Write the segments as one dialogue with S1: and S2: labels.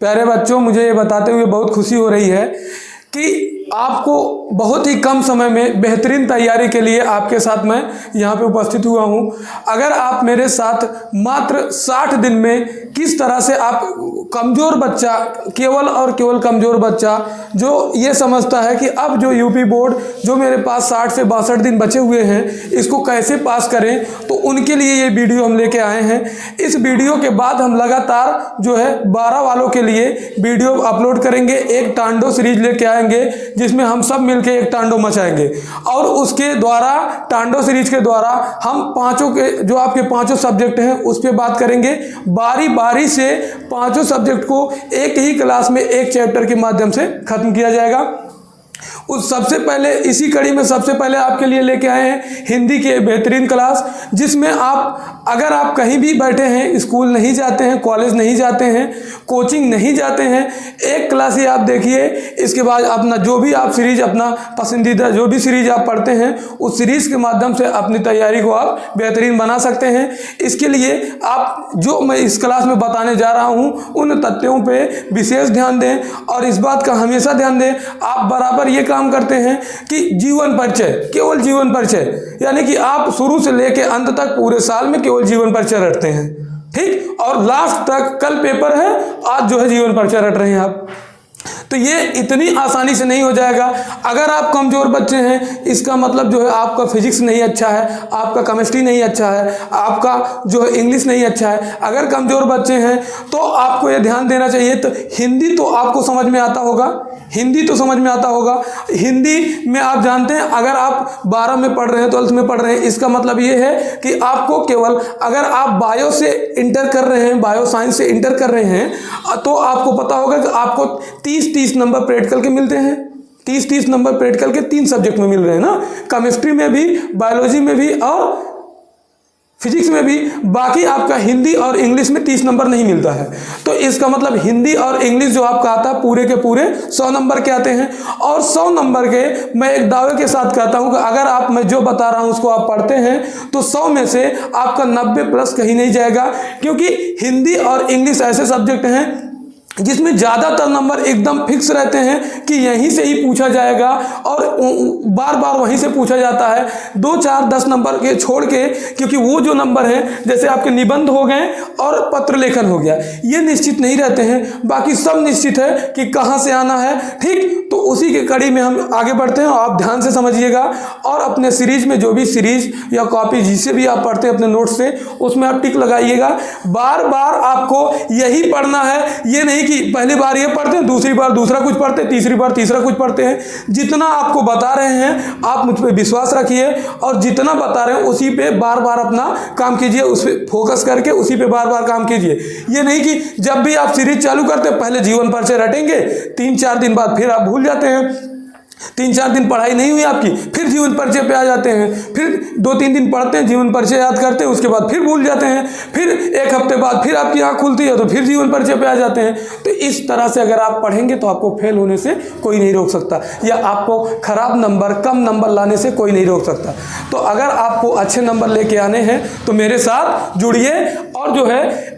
S1: प्यारे बच्चों, मुझे ये बताते हुए बहुत खुशी हो रही है कि आपको बहुत ही कम समय में बेहतरीन तैयारी के लिए आपके साथ मैं यहाँ पे उपस्थित हुआ हूँ। अगर आप मेरे साथ मात्र 60 दिन में किस तरह से आप कमज़ोर बच्चा, केवल और केवल कमज़ोर बच्चा जो ये समझता है कि अब जो यूपी बोर्ड जो मेरे पास 60 से 62 दिन बचे हुए हैं इसको कैसे पास करें, तो उनके लिए ये वीडियो हम लेके आए हैं। इस वीडियो के बाद हम लगातार जो है 12 वालों के लिए वीडियो अपलोड करेंगे। एक टांडो सीरीज लेके आएंगे जिसमें हम सब मिलके एक टांडो मचाएंगे और उसके द्वारा टांडो सीरीज के द्वारा हम पांचों के जो आपके पांचों सब्जेक्ट हैं उस पर बात करेंगे। बारी बारी से पांचों सब्जेक्ट को एक ही क्लास में एक चैप्टर के माध्यम से खत्म किया जाएगा। उस सबसे पहले इसी कड़ी में सबसे पहले आपके लिए लेके आए हैं हिंदी के बेहतरीन क्लास, जिसमें आप अगर आप कहीं भी बैठे हैं, स्कूल नहीं जाते हैं, कॉलेज नहीं जाते हैं, कोचिंग नहीं जाते हैं, एक क्लास ही आप देखिए। इसके बाद अपना जो भी आप सीरीज, अपना पसंदीदा जो भी सीरीज आप पढ़ते हैं उस सीरीज के माध्यम से अपनी तैयारी को आप बेहतरीन बना सकते हैं। इसके लिए आप जो मैं इस क्लास में बताने जा रहा हूँ उन तथ्यों पर विशेष ध्यान दें और इस बात का हमेशा ध्यान दें आप बराबर ये काम करते हैं कि जीवन परिचय, केवल जीवन परिचय, यानी कि आप शुरू से लेकर अंत तक पूरे साल में केवल जीवन परिचय रटते हैं, ठीक, और लास्ट तक कल पेपर है, आज जो है जीवन परिचय रट रहे हैं आप। तो ये इतनी आसानी से नहीं हो जाएगा। अगर आप कमज़ोर बच्चे हैं इसका मतलब जो है आपका फिजिक्स नहीं अच्छा है, आपका केमिस्ट्री नहीं अच्छा है, आपका जो है इंग्लिश नहीं अच्छा है। अगर कमज़ोर बच्चे हैं तो आपको ये ध्यान देना चाहिए। तो हिंदी तो आपको समझ में आता होगा, हिंदी तो समझ में आता होगा। हिंदी में आप जानते हैं अगर आप 12 में पढ़ रहे हैं, 12th में पढ़ रहे हैं, इसका मतलब ये है कि आपको केवल अगर आप बायो से इंटर कर रहे हैं, बायो साइंस से इंटर कर रहे हैं तो आपको पता होगा कि आपको 30-30 नंबर प्रैक्टिकल के मिलते हैं। 30-30 नंबर प्रैक्टिकल के 3 सब्जेक्ट में मिल रहे हैं ना, केमिस्ट्री में भी, बायोलॉजी में भी और फिजिक्स में भी। बाकी आपका हिंदी और इंग्लिश में 30 नंबर नहीं मिलता है। तो इसका मतलब हिंदी और इंग्लिश जो आपका आता है पूरे के पूरे 100 नंबर के आते हैं। और 100 नंबर के मैं एक दावे के साथ कहता हूं कि अगर आप मैं जो बता रहा हूं उसको आप पढ़ते हैं तो 100 में से आपका 90 प्लस कहीं नहीं जाएगा, क्योंकि हिंदी और इंग्लिश ऐसे सब्जेक्ट हैं जिसमें ज़्यादातर नंबर एकदम फिक्स रहते हैं कि यहीं से ही पूछा जाएगा और बार बार वहीं से पूछा जाता है। 2, 4, 10 नंबर के छोड़ के, क्योंकि वो जो नंबर हैं जैसे आपके निबंध हो गए और पत्र लेखन हो गया, ये निश्चित नहीं रहते हैं, बाकी सब निश्चित है कि कहाँ से आना है, ठीक। तो उसी के कड़ी में हम आगे बढ़ते हैं और आप ध्यान से समझिएगा और अपने सीरीज में जो भी सीरीज या कॉपी जिसे भी आप पढ़ते हैं अपने नोट्स से उसमें आप टिक लगाइएगा। बार बार आपको यही पढ़ना है, ये नहीं कि पहली बार ये पढ़ते हैं, दूसरी बार दूसरा कुछ पढ़ते हैं, तीसरी बार तीसरा कुछ पढ़ते हैं। जितना आपको बता रहे हैं आप मुझ पर विश्वास रखिए और जितना बता रहे हैं उसी पे बार बार अपना काम कीजिए, उस पर फोकस करके उसी पे बार बार काम कीजिए। ये नहीं कि जब भी आप सीरीज चालू करते हैं पहले जीवन परिचय रटेंगे, 3-4 दिन बाद फिर आप भूल जाते हैं, 3-4 दिन पढ़ाई नहीं हुई आपकी, फिर जीवन परिचय पे आ जाते हैं, फिर 2-3 दिन पढ़ते हैं, जीवन परिचय याद करते हैं, उसके बाद फिर भूल जाते हैं, फिर 1 हफ्ते बाद फिर आपकी आँख खुलती है तो फिर जीवन परिचय पे आ जाते हैं। तो इस तरह से अगर आप पढ़ेंगे तो आपको फेल होने से कोई नहीं रोक सकता, या आपको खराब नंबर, कम नंबर लाने से कोई नहीं रोक सकता। तो अगर आपको अच्छे नंबर लेके आने हैं तो मेरे साथ जुड़िए और जो है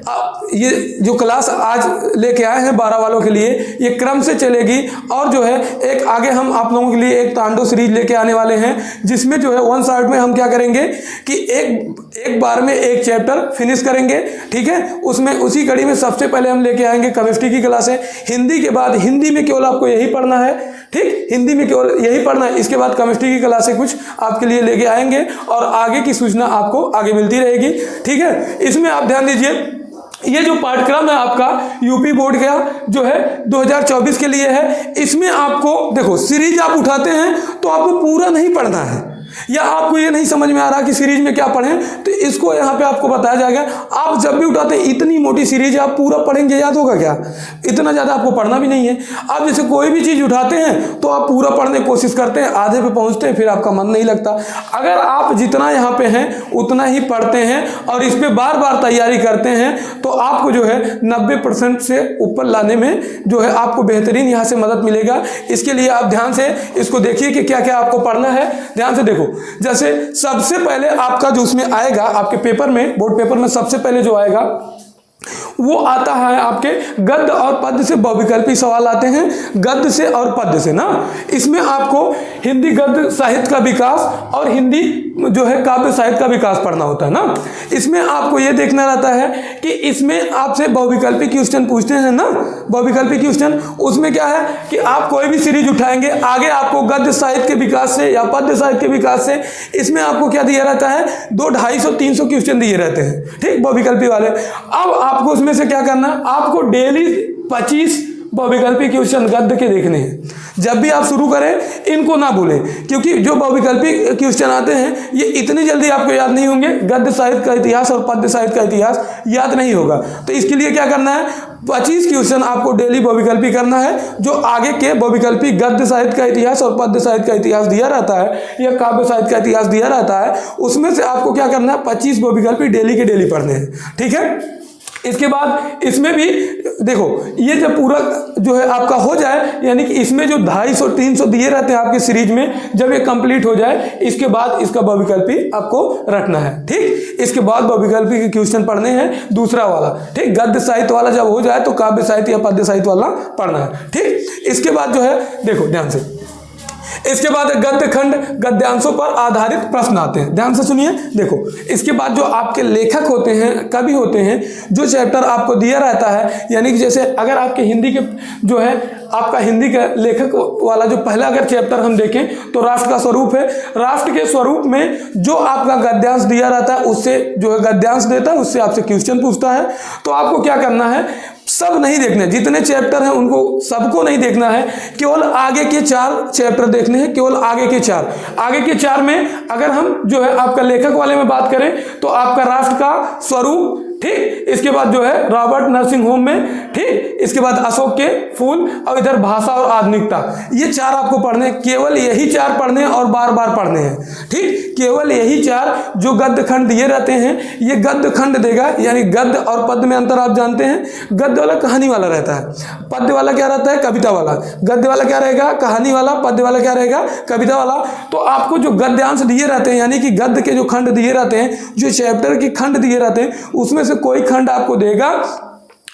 S1: ये जो क्लास आज लेके आए हैं 12 वालों के लिए ये क्रम से चलेगी। और जो है एक आगे हम आप लोगों के लिए एक तांडो सीरीज लेके आने वाले हैं जिसमें जो है 1 साइड में हम क्या करेंगे कि एक बार में एक चैप्टर फिनिश करेंगे, ठीक है। उसमें उसी कड़ी में सबसे पहले हम लेके आएंगे केमिस्ट्री की क्लास है। हिंदी के बाद हिंदी में केवल आपको यही पढ़ना है, ठीक, हिंदी में केवल यही पढ़ना है। इसके बाद केमिस्ट्री की क्लासें कुछ आपके लिए लेके आएंगे और आगे की सूचना आपको आगे मिलती रहेगी, ठीक है। इसमें आप ध्यान दीजिए, ये जो पाठ्यक्रम है आपका यूपी बोर्ड का जो है 2024 के लिए है। इसमें आपको देखो सीरीज आप उठाते हैं तो आपको पूरा नहीं पढ़ना है, या आपको ये नहीं समझ में आ रहा कि सीरीज में क्या पढ़ें, तो इसको यहाँ पे आपको बताया जाएगा। आप जब भी उठाते हैं इतनी मोटी सीरीज आप पूरा पढ़ेंगे, याद होगा क्या? इतना ज़्यादा आपको पढ़ना भी नहीं है। आप जैसे कोई भी चीज़ उठाते हैं तो आप पूरा पढ़ने की कोशिश करते हैं, आधे पे पहुँचते हैं, फिर आपका मन नहीं लगता। अगर आप जितना यहाँ पे हैं उतना ही पढ़ते हैं और इस पर बार बार तैयारी करते हैं तो आपको जो है 90% से ऊपर लाने में जो है आपको बेहतरीन यहाँ से मदद मिलेगा। इसके लिए आप ध्यान से इसको देखिए कि क्या क्या आपको पढ़ना है। ध्यान से देखो, जैसे सबसे पहले आपका जो उसमें आएगा आपके पेपर में, बोर्ड पेपर में सबसे पहले जो आएगा वो आता है आपके गद्य और पद्य से बहुविकल्पी सवाल आते हैं, गद्य से और पद्य से ना। इसमें आपको हिंदी गद्य साहित्य का विकास और हिंदी जो है काव्य साहित्य का विकास पढ़ना होता है ना। इसमें आपको ये देखना रहता है कि इसमें आपसे बहुविकल्पी क्वेश्चन पूछते हैं ना, बहुविकल्पी क्वेश्चन। उसमें क्या है कि आप कोई भी सीरीज उठाएंगे, आगे आपको गद्य साहित्य के विकास से या पद्य साहित्य के विकास से, इसमें आपको क्या दिया रहता है, 200, 250, 300 क्वेश्चन दिए रहते हैं, ठीक, बहुविकल्पी वाले। अब आपको उसमें से क्या करना है, आपको डेली 25 बहुविकल्पी क्वेश्चन गद्य के देखने हैं। जब भी आप शुरू करें इनको ना भूलें, क्योंकि जो बहुविकल्पी क्वेश्चन आते हैं ये इतनी जल्दी आपको याद नहीं होंगे। गद्य साहित्य का इतिहास और पद्य साहित्य का इतिहास याद नहीं होगा। तो इसके लिए क्या करना है, 25 क्वेश्चन आपको डेली बहुविकल्पी करना है। जो आगे के बहुविकल्पी गद्य साहित्य का इतिहास और पद्य साहित्य का इतिहास दिया रहता है या काव्य साहित्य का इतिहास दिया रहता है, उसमें से आपको क्या करना है, 25 बहुविकल्पी डेली के डेली पढ़ने हैं, ठीक है। इसके बाद इसमें भी देखो, ये जब पूरा जो है आपका हो जाए, यानी कि इसमें जो 250, 300 दिए रहते हैं आपके सीरीज में, जब ये कंप्लीट हो जाए इसके बाद इसका बहुविकल्पी आपको रखना है, ठीक। इसके बाद बहुविकल्पी के क्वेश्चन पढ़ने हैं दूसरा वाला, ठीक। गद्य साहित्य वाला जब हो जाए तो काव्य साहित्य या पद्य साहित्य वाला पढ़ना है, ठीक। इसके बाद जो है देखो ध्यान से, इसके बाद गद्य खंड गद्यांशों पर आधारित प्रश्न आते हैं, ध्यान से सुनिए। देखो इसके बाद जो आपके लेखक होते हैं, कवि होते हैं, जो चैप्टर आपको दिया रहता है, यानी कि जैसे अगर आपके हिंदी के जो है आपका हिंदी का लेखक वाला जो पहला अगर चैप्टर हम देखें तो राष्ट्र का स्वरूप है। राष्ट्र के स्वरूप में जो आपका गद्यांश दिया रहता है उससे जो है गद्यांश देता है, उससे आपसे क्वेश्चन पूछता है। तो आपको क्या करना है, सब नहीं देखना है, जितने चैप्टर हैं उनको सबको नहीं देखना है, केवल आगे के 4 चैप्टर देखने हैं, केवल आगे के 4। आगे के 4 में अगर हम जो है आपका लेखक वाले में बात करें तो आपका राष्ट्र का स्वरूप, ठीक। इसके बाद जो है रॉबर्ट नर्सिंग होम में, ठीक। इसके बाद अशोक के फूल, और इधर भाषा और आधुनिकता। ये 4 आपको पढ़ने हैं, केवल यही 4 पढ़ने हैं और बार बार पढ़ने हैं, ठीक। केवल यही 4 जो गद्य खंड दिए रहते हैं, ये गद्य खंड देगा। यानी गद्य और पद्य में अंतर आप जानते हैं, गद्य वाला कहानी वाला रहता है, पद्य वाला क्या रहता है, कविता वाला। गद्य वाला क्या रहेगा, कहानी वाला, पद्य वाला क्या रहेगा, कविता वाला। तो आपको जो गद्यांश दिए रहते हैं, यानी कि गद्य के जो खंड दिए रहते हैं, जो चैप्टर के खंड दिए रहते हैं, उसमें से कोई खंड आपको देगा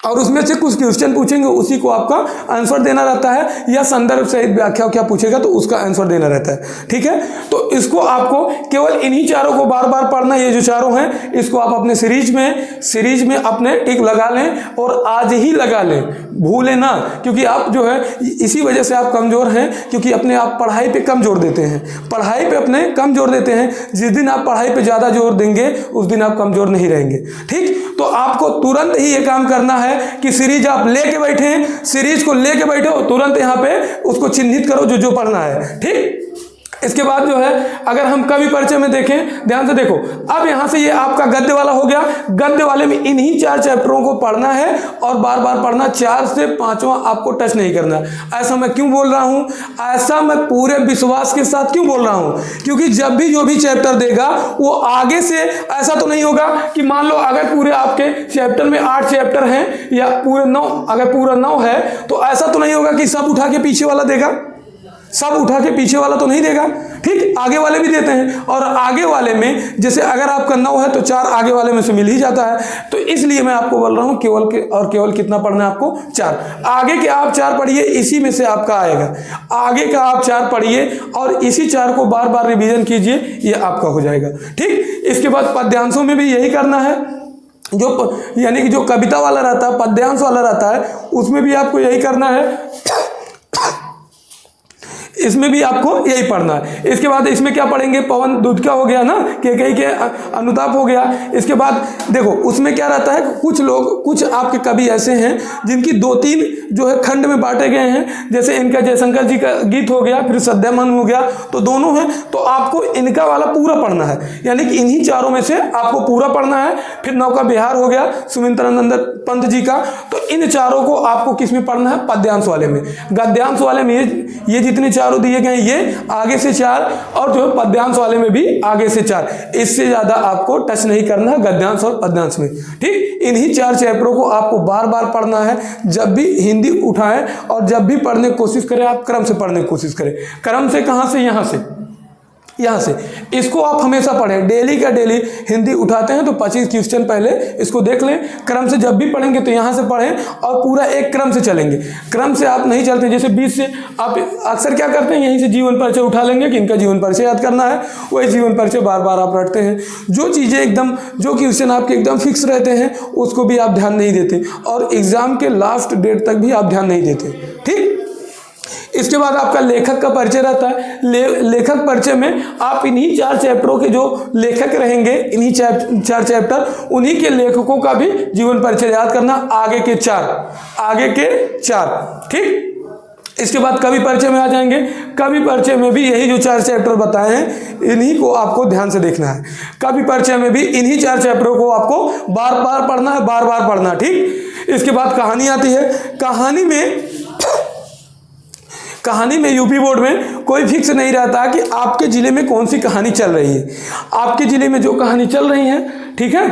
S1: और उसमें से कुछ क्वेश्चन पूछेंगे, उसी को आपका आंसर देना रहता है, या संदर्भ सहित व्याख्या क्या पूछेगा तो उसका आंसर देना रहता है, ठीक है। तो इसको आपको केवल इन्हीं 4 को बार बार पढ़ना। ये जो 4 हैं इसको आप अपने सीरीज में अपने टिक लगा लें, और आज ही लगा लें, भूलें ना, क्योंकि आप जो है इसी वजह से आप कमज़ोर हैं, क्योंकि अपने आप पढ़ाई पे कम जोर देते हैं, पढ़ाई पे अपने कम जोर देते हैं। जिस दिन आप पढ़ाई पे ज़्यादा जोर देंगे उस दिन आप कमज़ोर नहीं रहेंगे, ठीक। तो आपको तुरंत ही ये काम करना है कि सीरीज आप लेके बैठे, सीरीज को लेके बैठे हो, तुरंत यहाँ पे उसको चिन्हित करो जो जो पढ़ना है, ठीक। इसके बाद जो है अगर हम कवि परिचय में देखें, ध्यान से देखो, अब यहाँ से ये आपका गद्य वाला हो गया। गद्य वाले में इन्हीं 4 चैप्टरों को पढ़ना है और बार बार पढ़ना, 4 से 5वां आपको टच नहीं करना। ऐसा मैं क्यों बोल रहा हूँ, ऐसा मैं पूरे विश्वास के साथ क्यों बोल रहा हूँ, क्योंकि जब भी जो भी चैप्टर देगा वो आगे से ऐसा तो नहीं होगा कि मान लो अगर पूरे आपके चैप्टर में 8 चैप्टर हैं या पूरे 9, अगर पूरा 9 है तो ऐसा तो नहीं होगा कि सब उठा के पीछे वाला देगा, सब उठा के पीछे वाला तो नहीं देगा, ठीक। आगे वाले भी देते हैं, और आगे वाले में जैसे अगर आपका 9 है तो 4 आगे वाले में से मिल ही जाता है। तो इसलिए मैं आपको बोल रहा हूँ केवल कितना पढ़ना है आपको, 4। आगे के आप 4 पढ़िए, इसी में से आपका आएगा। आगे का आप 4 पढ़िए और इसी 4 को बार बार रिवीजन कीजिए, ये आपका हो जाएगा, ठीक। इसके बाद पद्यांशों में भी यही करना है, जो यानी कि जो कविता वाला रहता है, पद्यांश वाला रहता है, उसमें भी आपको यही करना है, इसमें भी आपको यही पढ़ना है। इसके बाद इसमें क्या पढ़ेंगे, पवन दूत का हो गया ना, केकई के अनुताप हो गया। इसके बाद देखो उसमें क्या रहता है, कुछ आपके कवि ऐसे हैं जिनकी 2-3 जो है खंड में बांटे गए हैं, जैसे इनका जयशंकर जी का गीत हो गया, फिर सद्यमन हो गया, तो दोनों हैं। तो आपको इनका वाला पूरा पढ़ना है, यानी कि इन्हीं 4 में से आपको पूरा पढ़ना है। फिर नौका बिहार हो गया सुमित्रानंद पंत जी का, तो इन 4 को आपको किस में पढ़ना है, पद्यांश वाले में। गद्यांश वाले में ये जितने 4 दिए गए ये आगे से 4, और जो है पद्यांश वाले में भी आगे से 4। इससे ज्यादा आपको टच नहीं करना है गद्यांश और पद्यांश में, ठीक। इन्हीं 4 चैप्टरों को आपको बार बार पढ़ना है। जब भी हिंदी उठाएं और जब भी पढ़ने की कोशिश करें, आप क्रम से पढ़ने की कोशिश करें। क्रम से कहां से, यहां से यहाँ से इसको आप हमेशा पढ़ें, डेली का डेली हिंदी उठाते हैं तो 25 क्वेश्चन पहले इसको देख लें। क्रम से जब भी पढ़ेंगे तो यहाँ से पढ़ें और पूरा एक क्रम से चलेंगे। क्रम से आप नहीं चलते, जैसे बीच से आप अक्सर क्या करते हैं, यहीं से जीवन परिचय उठा लेंगे कि इनका जीवन परिचय याद करना है, वही जीवन परिचय बार बार आप रटते हैं। जो चीज़ें एकदम, जो क्वेश्चन आपके एकदम फिक्स रहते हैं उसको भी आप ध्यान नहीं देते, और एग्जाम के लास्ट डेट तक भी आप ध्यान नहीं देते। ठीक, इसके बाद आपका लेखक का परिचय रहता है। लेखक परिचय में आप इन्हीं 4 चैप्टरों के जो लेखक रहेंगे, इन्हीं 4 चैप्टर, उन्हीं के लेखकों का भी जीवन परिचय याद करना, आगे के 4। ठीक, इसके बाद कवि परिचय में आ जाएंगे। कवि परिचय में भी यही जो 4 चैप्टर बताए हैं इन्हीं को आपको ध्यान से देखना है। कवि परिचय में भी इन्हीं 4 चैप्टरों को आपको बार बार पढ़ना है, बार बार पढ़ना। ठीक, इसके बाद कहानी आती है। कहानी में यूपी बोर्ड में कोई फिक्स नहीं रहता कि आपके ज़िले में कौन सी कहानी चल रही है। आपके ज़िले में जो कहानी चल रही है, ठीक है,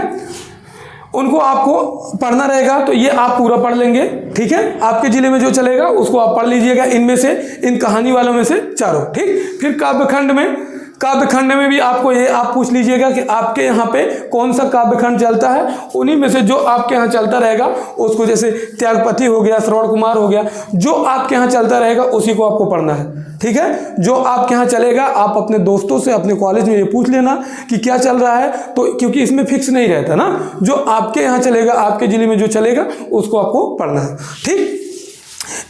S1: उनको आपको पढ़ना रहेगा, तो ये आप पूरा पढ़ लेंगे। ठीक है, आपके ज़िले में जो चलेगा उसको आप पढ़ लीजिएगा, इनमें से, इन कहानी वालों में से चारों। ठीक, फिर काव्यखंड में भी आपको ये आप पूछ लीजिएगा कि आपके यहाँ पे कौन सा काव्यखंड चलता है। उन्हीं में से जो आपके यहाँ चलता रहेगा उसको, जैसे त्यागपति हो गया, श्रवण कुमार हो गया, जो आपके यहाँ चलता रहेगा उसी को आपको पढ़ना है। ठीक है, जो आपके यहाँ चलेगा आप अपने दोस्तों से, अपने कॉलेज में ये पूछ लेना कि क्या चल रहा है, तो क्योंकि इसमें फिक्स नहीं रहता ना, जो आपके यहाँ चलेगा, आपके जिले में जो चलेगा उसको आपको पढ़ना है। ठीक,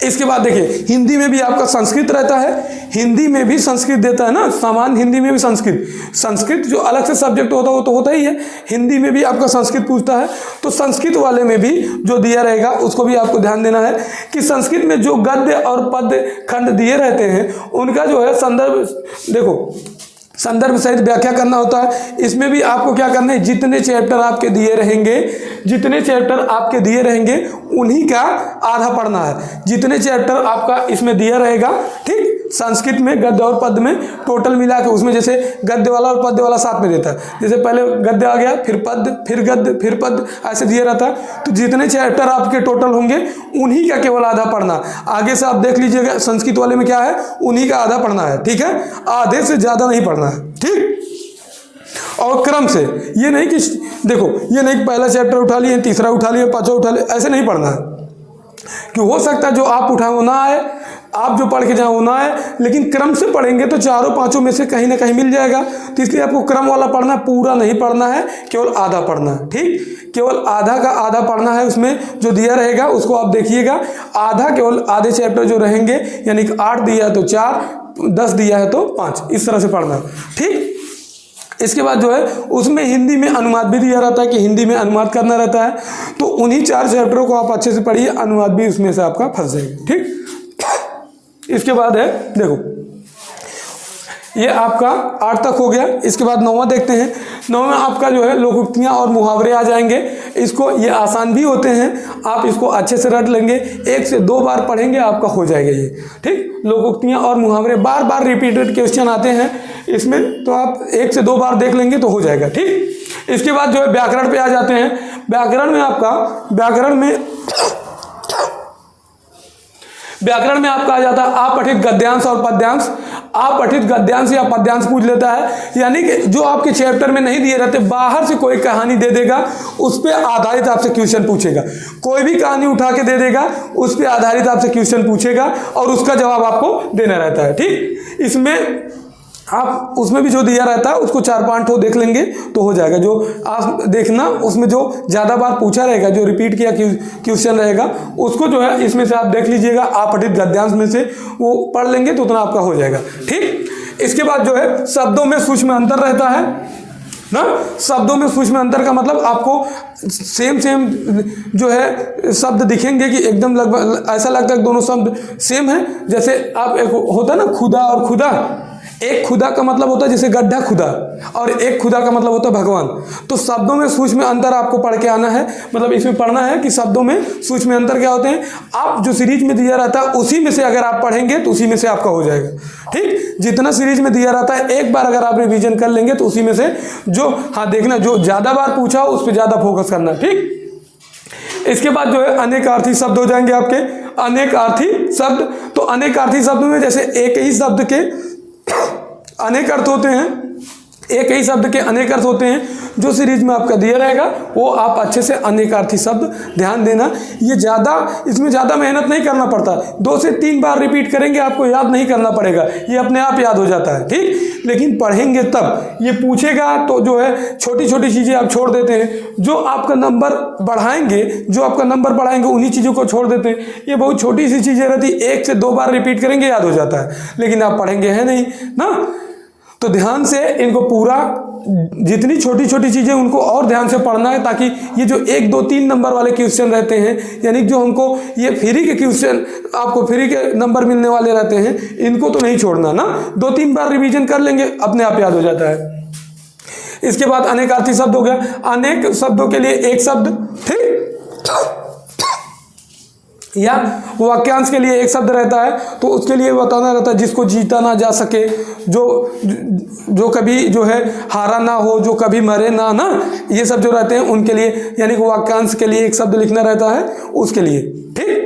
S1: इसके बाद देखिए हिंदी में भी आपका संस्कृत रहता है। हिंदी में भी संस्कृत देता है ना, सामान्य हिंदी में भी संस्कृत जो अलग से सब्जेक्ट होता है वो तो होता ही है, हिंदी में भी आपका संस्कृत पूछता है। तो संस्कृत वाले में भी जो दिया रहेगा उसको भी आपको ध्यान देना है कि संस्कृत में जो गद्य और पद्य खंड दिए रहते हैं उनका जो है संदर्भ, देखो संदर्भ सहित व्याख्या करना होता है। इसमें भी आपको क्या करना है, जितने चैप्टर आपके दिए रहेंगे उन्हीं का आधा पढ़ना है। जितने चैप्टर आपका इसमें दिया रहेगा, ठीक, संस्कृत में गद्य और पद्य में टोटल मिला के, उसमें जैसे गद्य वाला और पद्य वाला साथ में देता है, जैसे पहले गद्य आ गया, फिर पद्य, फिर गद्य, फिर पद्य, ऐसे दिया रहता है। तो जितने चैप्टर आपके टोटल होंगे उन्हीं का केवल आधा पढ़ना। आगे से आप देख लीजिएगा संस्कृत वाले में क्या है, उन्हीं का आधा पढ़ना है। ठीक है, आधे से ज़्यादा नहीं पढ़ना है। ठीक, और क्रम से, ये नहीं कि देखो, ये नहीं कि पहला चैप्टर उठा लिए, तीसरा उठा लिए, पांचवा उठा लिए, ऐसे नहीं पढ़ना है। कि हो सकता है जो आप उठाए वो ना आए, आप जो पढ़ के जाए वो ना आए, लेकिन क्रम से पढ़ेंगे तो चारों पांचों में से कहीं ना कहीं मिल जाएगा। तो इसलिए आपको क्रम वाला पढ़ना, पूरा नहीं पढ़ना है, केवल आधा पढ़ना है। ठीक, केवल आधा का आधा पढ़ना है। उसमें जो दिया रहेगा उसको आप देखिएगा, आधा, केवल आधे चैप्टर जो रहेंगे, यानी कि 8 दिया है तो 4, 10 दिया है तो 5, इस तरह से पढ़ना है। ठीक, इसके बाद जो है उसमें हिंदी में अनुवाद भी दिया रहता है कि हिंदी में अनुवाद करना रहता है। तो उन्हीं 4 चैप्टरों को आप अच्छे से पढ़िए, अनुवाद भी उसमें से आपका फंस जाएगा। ठीक, इसके बाद है, देखो ये आपका 8 तक हो गया। इसके बाद 9वां देखते हैं। 9वां आपका जो है लोकोक्तियाँ और मुहावरे आ जाएंगे। इसको, ये आसान भी होते हैं, आप इसको अच्छे से रट लेंगे, 1 से 2 बार पढ़ेंगे आपका हो जाएगा ये। ठीक, लोकोक्तियाँ और मुहावरे बार बार रिपीटेड क्वेश्चन आते हैं इसमें, तो आप 1 से 2 बार देख लेंगे तो हो जाएगा। ठीक, इसके बाद जो है व्याकरण पे आ जाते हैं। व्याकरण में आपका आ जाता है अपठित गद्यांश और पद्यांश। अपठित गद्यांश या पद्यांश पूछ लेता है, यानी कि जो आपके चैप्टर में नहीं दिए रहते, बाहर से कोई कहानी दे देगा, उस पर आधारित आपसे क्वेश्चन पूछेगा। कोई भी कहानी उठा के दे देगा, उस पर आधारित आपसे क्वेश्चन पूछेगा और उसका जवाब आपको देना रहता है। ठीक, इसमें आप उसमें भी जो दिया रहता है उसको 4-5 ठो देख लेंगे तो हो जाएगा। जो आप देखना, उसमें जो ज़्यादा बार पूछा रहेगा, जो रिपीट किया क्वेश्चन रहेगा, उसको जो है इसमें से आप देख लीजिएगा, अपठित गद्यांश में से वो पढ़ लेंगे तो उतना आपका हो जाएगा। ठीक, इसके बाद जो है शब्दों में सूक्ष्म अंतर रहता है ना। शब्दों में सूक्ष्म अंतर का मतलब आपको सेम जो है शब्द दिखेंगे कि एकदम लगभग ऐसा लगता है कि दोनों शब्द सेम है। जैसे आप, एक होता है ना खुदा और खुदा, एक खुदा का मतलब होता है जैसे गड्ढा खुदा, और एक खुदा का मतलब होता है भगवान। तो शब्दों में सूक्ष्म अंतर आपको पढ़ के आना है, मतलब इसमें पढ़ना है कि शब्दों में सूक्ष्म अंतर क्या होते हैं। आप जो सीरीज में दिया रहता है उसी में से अगर आप पढ़ेंगे तो उसी में से आपका हो जाएगा। ठीक, जितना सीरीज में दिया रहता है एक बार अगर आप रिवीजन कर लेंगे तो उसी में से जो, हाँ देखना, जो ज़्यादा बार पूछा हो उस पर ज़्यादा फोकस करना। ठीक, इसके बाद जो है अनेकार्थी शब्द हो जाएंगे आपके। अनेकार्थी शब्द, तो अनेकार्थी शब्द में जैसे एक ही शब्द के अनेक अर्थ होते हैं, एक ही शब्द के अनेक अर्थ होते हैं। जो सीरीज में आपका दिया रहेगा वो आप अच्छे से अनेकार्थी शब्द ध्यान देना। ये इसमें ज़्यादा मेहनत नहीं करना पड़ता, 2 से 3 बार रिपीट करेंगे, आपको याद नहीं करना पड़ेगा, ये अपने आप याद हो जाता है, ठीक। लेकिन पढ़ेंगे तब, ये पूछेगा तो जो है छोटी छोटी चीज़ें आप छोड़ देते हैं, जो आपका नंबर बढ़ाएंगे उन्हीं चीज़ों को छोड़ देते हैं। ये बहुत छोटी सी चीज़ें रहती, 1 से 2 बार रिपीट करेंगे याद हो जाता है, लेकिन आप पढ़ेंगे है नहीं ना। तो ध्यान से इनको पूरा, जितनी छोटी छोटी चीज़ें उनको और ध्यान से पढ़ना है, ताकि ये जो 1, 2, 3 नंबर वाले क्वेश्चन रहते हैं, यानी जो हमको ये फ्री के क्वेश्चन, आपको फ्री के नंबर मिलने वाले रहते हैं, इनको तो नहीं छोड़ना ना। 2-3 बार रिवीजन कर लेंगे, अपने आप याद हो जाता है। इसके बाद अनेकार्थी शब्द हो गया। अनेक शब्दों के लिए एक शब्द, ठीक, या वाक्यांश के लिए एक शब्द रहता है, तो उसके लिए बताना रहता है जिसको जीता ना जा सके, जो कभी जो है हारा ना हो, जो कभी मरे ना, ये सब जो रहते हैं उनके लिए, यानी कि वाक्यांश के लिए एक शब्द लिखना रहता है उसके लिए, ठीक।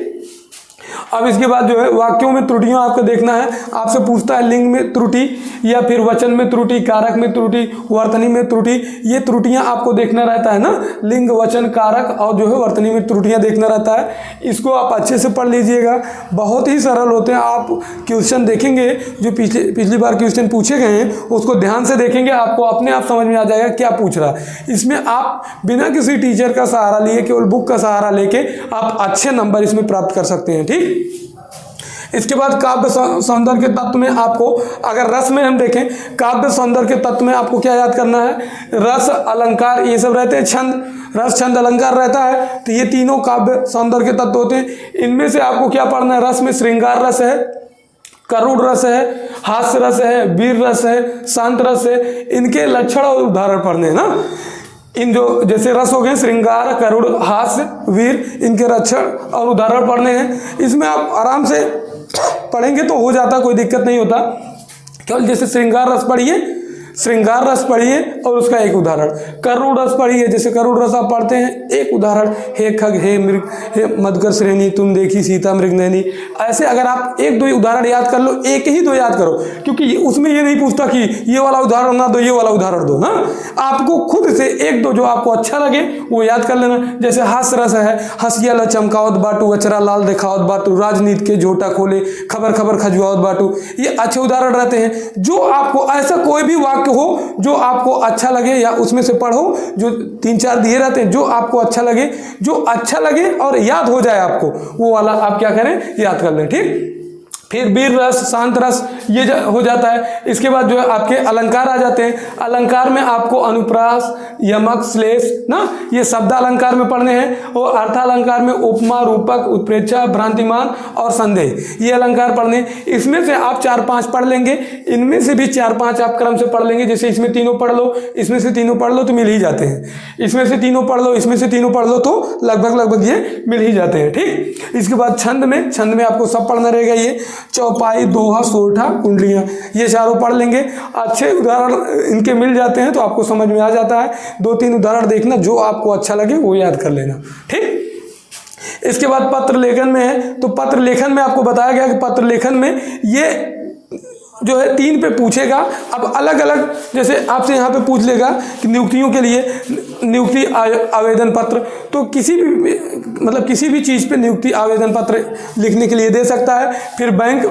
S1: अब इसके बाद जो है वाक्यों में त्रुटियां आपको देखना है। आपसे पूछता है लिंग में त्रुटि, या फिर वचन में त्रुटि, कारक में त्रुटि, वर्तनी में त्रुटि, ये त्रुटियां आपको देखना रहता है ना। लिंग, वचन, कारक और जो है वर्तनी में त्रुटियां देखना रहता है। इसको आप अच्छे से पढ़ लीजिएगा, बहुत ही सरल होते हैं। आप क्वेश्चन देखेंगे, जो पिछली बार क्वेश्चन पूछे गए हैं उसको ध्यान से देखेंगे, आपको अपने आप समझ में आ जाएगा क्या पूछ रहा है। इसमें आप बिना किसी टीचर का सहारा लिए, केवल बुक का सहारा लेके आप अच्छे नंबर इसमें प्राप्त कर सकते हैं, ठीक। इसके बाद काव्य सौंदर्य के तत्व में आपको, अगर रस में हम देखें, काव्य सौंदर्य के तत्व में आपको क्या याद करना है, रस, अलंकार, ये सब रहते हैं। छंद, रस, छंद, अलंकार रहता है, तो ये तीनों काव्य सौंदर्य के तत्व होते हैं। इनमें से आपको क्या पढ़ना है, रस में श्रृंगार रस है, करुण रस है, हास्य रस है, वीर रस है, शांत रस है। इनके लक्षण और उदाहरण पढ़ने हैं ना। इन जो जैसे रस हो गए, श्रृंगार, करुण, हास्य, वीर, इनके लक्षण और उदाहरण पढ़ने हैं। इसमें आप आराम से पढ़ेंगे तो हो जाता, कोई दिक्कत नहीं होता। केवल जैसे श्रृंगार रस पढ़िए, श्रृंगार रस पढ़िए और उसका एक उदाहरण। करुण रस पढ़िए, जैसे करुण रस आप पढ़ते हैं, एक उदाहरण, हे खग, हे मृग, हे मधुकर श्रेणी, तुम देखी सीता मृग नैनी। ऐसे अगर आप 1-2 उदाहरण याद कर लो, 1 ही 2 याद करो, क्योंकि उसमें ये नहीं पूछता कि ये वाला उदाहरण ना दो, ये वाला उदाहरण दो ना। आपको खुद से 1-2 जो आपको अच्छा लगे वो याद कर लेना। जैसे हास्य रस है, हंसिया ल चमकावत बाटू, अचरा लाल दिखावत बाटू, राजनीति के झोटा खोले, खबर खबर खजुआवत बाटू। ये अच्छे उदाहरण रहते हैं। जो आपको ऐसा कोई भी वाक्य हो जो आपको अच्छा लगे, या उसमें से पढ़ो, जो 3-4 दिए रहते हैं, जो आपको अच्छा लगे और याद हो जाए आपको, वो वाला आप क्या करें, याद कर लें, ठीक। फिर वीर रस, शांत रस, ये हो जाता है। इसके बाद जो है आपके अलंकार आ जाते हैं। अलंकार में आपको अनुप्रास, यमक, श्लेष ना, ये शब्द अलंकार में पढ़ने हैं। और अर्थालंकार में उपमा, रूपक, उत्प्रेक्षा, भ्रांतिमान और संदेह, ये अलंकार पढ़ने। इसमें से आप 4-5 पढ़ लेंगे, इनमें से भी 4-5 आप क्रम से पढ़ लेंगे। जैसे इसमें तीनों पढ़ लो, इसमें से तीनों पढ़ लो तो मिल ही जाते हैं। इसमें से तीनों पढ़ लो, इसमें से तीनों पढ़ लो तो लगभग ये मिल ही जाते हैं, ठीक। इसके बाद छंद में आपको सब पढ़ना रहेगा। ये चौपाई, दोहा, सोरठा, कुंडलियां, ये चारों पढ़ लेंगे। अच्छे उदाहरण इनके मिल जाते हैं तो आपको समझ में आ जाता है। 2-3 उदाहरण देखना, जो आपको अच्छा लगे वो याद कर लेना, ठीक। इसके बाद पत्र लेखन में है, तो पत्र लेखन में आपको बताया गया कि पत्र लेखन में ये जो है 3 पे पूछेगा। अब अलग अलग, जैसे आपसे यहाँ पे पूछ लेगा कि नियुक्तियों के लिए नियुक्ति आवेदन पत्र, तो किसी भी चीज़ पे नियुक्ति आवेदन पत्र लिखने के लिए दे सकता है। फिर बैंक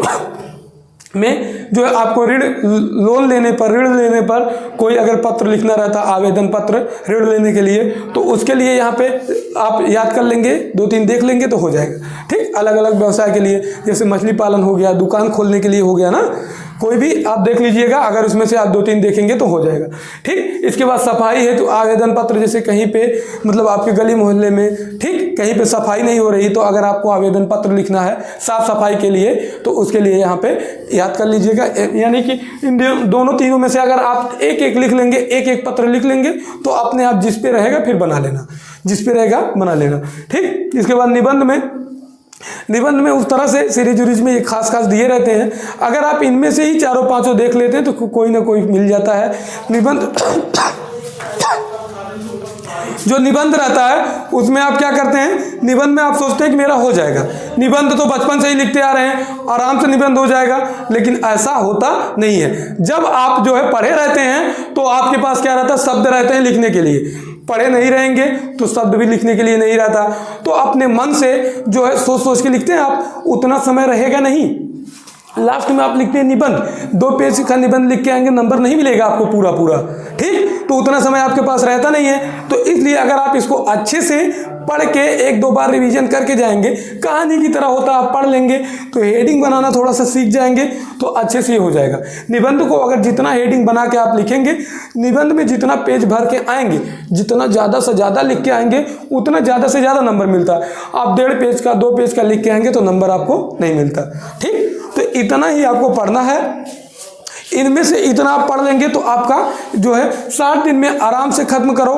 S1: में जो है आपको ऋण लेने पर कोई अगर पत्र लिखना रहता, आवेदन पत्र ऋण लेने के लिए, तो उसके लिए यहाँ पे आप याद कर लेंगे, 2-3 देख लेंगे तो हो जाएगा, ठीक। अलग अलग व्यवसाय के लिए, जैसे मछली पालन हो गया, दुकान खोलने के लिए हो गया ना, कोई भी आप देख लीजिएगा। अगर उसमें से आप 2-3 देखेंगे तो हो जाएगा, ठीक। इसके बाद सफाई है, तो आवेदन पत्र, जैसे कहीं पे आपके गली मोहल्ले में, ठीक, कहीं पे सफाई नहीं हो रही, तो अगर आपको आवेदन पत्र लिखना है साफ सफाई के लिए, तो उसके लिए यहाँ पे याद कर लीजिएगा। यानी कि इन दोनों तीनों में से अगर आप एक लिख लेंगे, एक पत्र लिख लेंगे, तो अपने आप जिस पे रहेगा फिर बना लेना, ठीक। इसके बाद निबंध में उस तरह से सीरीज में ये खास दिए रहते हैं। अगर आप इनमें से ही 4-5 देख लेते हैं तो कोई ना कोई मिल जाता है। जो निबंध रहता है उसमें आप क्या करते हैं, निबंध में आप सोचते हैं कि मेरा हो जाएगा, निबंध तो बचपन से ही लिखते आ रहे हैं, आराम से निबंध हो जाएगा, लेकिन ऐसा होता नहीं है। जब आप जो है पढ़े रहते हैं तो आपके पास क्या रहता है, शब्द रहते हैं लिखने के लिए, पढ़े नहीं रहेंगे तो शब्द भी लिखने के लिए नहीं रहता। तो अपने मन से जो है सोच सोच के लिखते हैं आप, उतना समय रहेगा नहीं। लास्ट में आप लिखते हैं निबंध, 2 पेज का निबंध लिख के आएंगे, नंबर नहीं मिलेगा आपको पूरा पूरा, ठीक, तो उतना समय आपके पास रहता नहीं है। तो इसलिए अगर आप इसको अच्छे से पढ़ के 1-2 बार रिवीजन करके जाएंगे, कहानी की तरह होता आप पढ़ लेंगे, तो हेडिंग बनाना थोड़ा सा सीख जाएंगे तो अच्छे से हो जाएगा। निबंध को अगर जितना हेडिंग बना के आप लिखेंगे, निबंध में जितना पेज भर के आएंगे, जितना ज़्यादा से ज़्यादा लिख के आएंगे, उतना ज़्यादा से ज़्यादा नंबर मिलता है। आप 1.5 पेज का 2 पेज का लिख के आएंगे तो नंबर आपको नहीं मिलता, ठीक। तो इतना ही आपको पढ़ना है, इनमें से इतना आप पढ़ लेंगे तो आपका जो है 60 दिन में आराम से खत्म करो।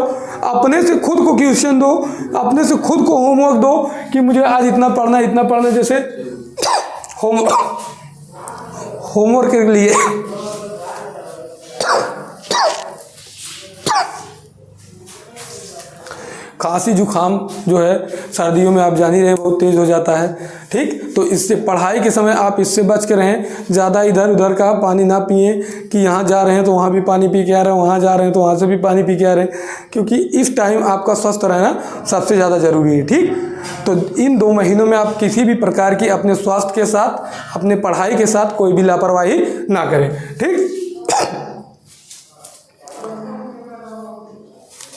S1: अपने से खुद को क्वेश्चन दो, अपने से खुद को होमवर्क दो कि मुझे आज इतना पढ़ना, जैसे होमवर्क के लिए खांसी जुखाम जो है सर्दियों में आप जान ही रहे बहुत तेज़ हो जाता है, ठीक। तो इससे पढ़ाई के समय आप इससे बच के रहें, ज़्यादा इधर उधर का पानी ना पिए कि यहाँ जा रहे हैं तो वहाँ भी पानी पी के आ रहे हैं, वहाँ जा रहे हैं तो वहाँ से भी पानी पी के आ रहे हैं, क्योंकि इस टाइम आपका स्वस्थ रहना सबसे ज़्यादा ज़रूरी है, ठीक। तो इन 2 महीनों में आप किसी भी प्रकार की अपने स्वास्थ्य के साथ, अपने पढ़ाई के साथ कोई भी लापरवाही ना करें, ठीक।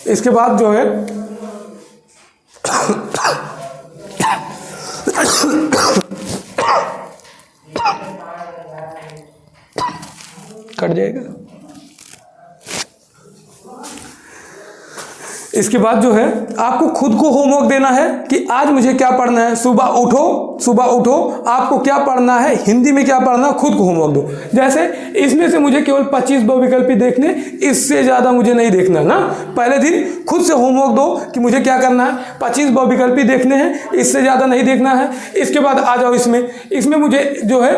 S1: इसके बाद जो है कट जाएगा। इसके बाद जो है आपको खुद को होमवर्क देना है कि आज मुझे क्या पढ़ना है। सुबह उठो आपको क्या पढ़ना है, हिंदी में क्या पढ़ना है, खुद को होमवर्क दो। जैसे इसमें से मुझे केवल 25 बहुविकल्पी देखने, इससे ज़्यादा मुझे नहीं देखना ना। पहले दिन खुद से होमवर्क दो कि मुझे क्या करना है, 25 बहुविकल्पी देखने हैं, इससे ज़्यादा नहीं देखना है। इसके बाद आ जाओ इसमें मुझे जो है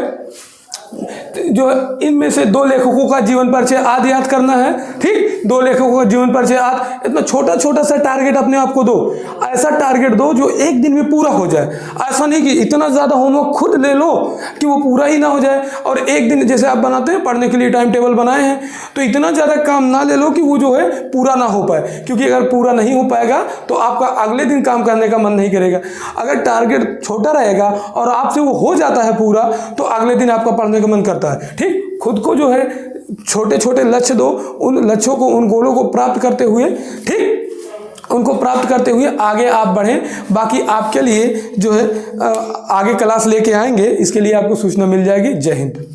S1: इनमें से 2 लेखकों का जीवन परिचय आदि याद करना है, ठीक। 2 लेखकों का जीवन परिचय आदि, इतना छोटा छोटा सा टारगेट अपने आप को दो। ऐसा टारगेट दो जो 1 दिन में पूरा हो जाए। ऐसा नहीं कि इतना ज़्यादा होमवर्क खुद ले लो कि वो पूरा ही ना हो जाए, और 1 दिन जैसे आप बनाते हैं पढ़ने के लिए टाइम टेबल बनाए हैं, तो इतना ज़्यादा काम ना ले लो कि वो जो है पूरा ना हो पाए, क्योंकि अगर पूरा नहीं हो पाएगा तो आपका अगले दिन काम करने का मन नहीं करेगा। अगर टारगेट छोटा रहेगा और आपसे वो हो जाता है पूरा, तो अगले दिन आपका पढ़ने का मन करता है, ठीक। खुद को जो है छोटे छोटे लक्ष्य दो, उन लक्ष्यों को, उन गोलों को प्राप्त करते हुए, ठीक, उनको प्राप्त करते हुए आगे आप बढ़ें। बाकी आपके लिए जो है आगे क्लास लेके आएंगे, इसके लिए आपको सूचना मिल जाएगी। जय हिंद।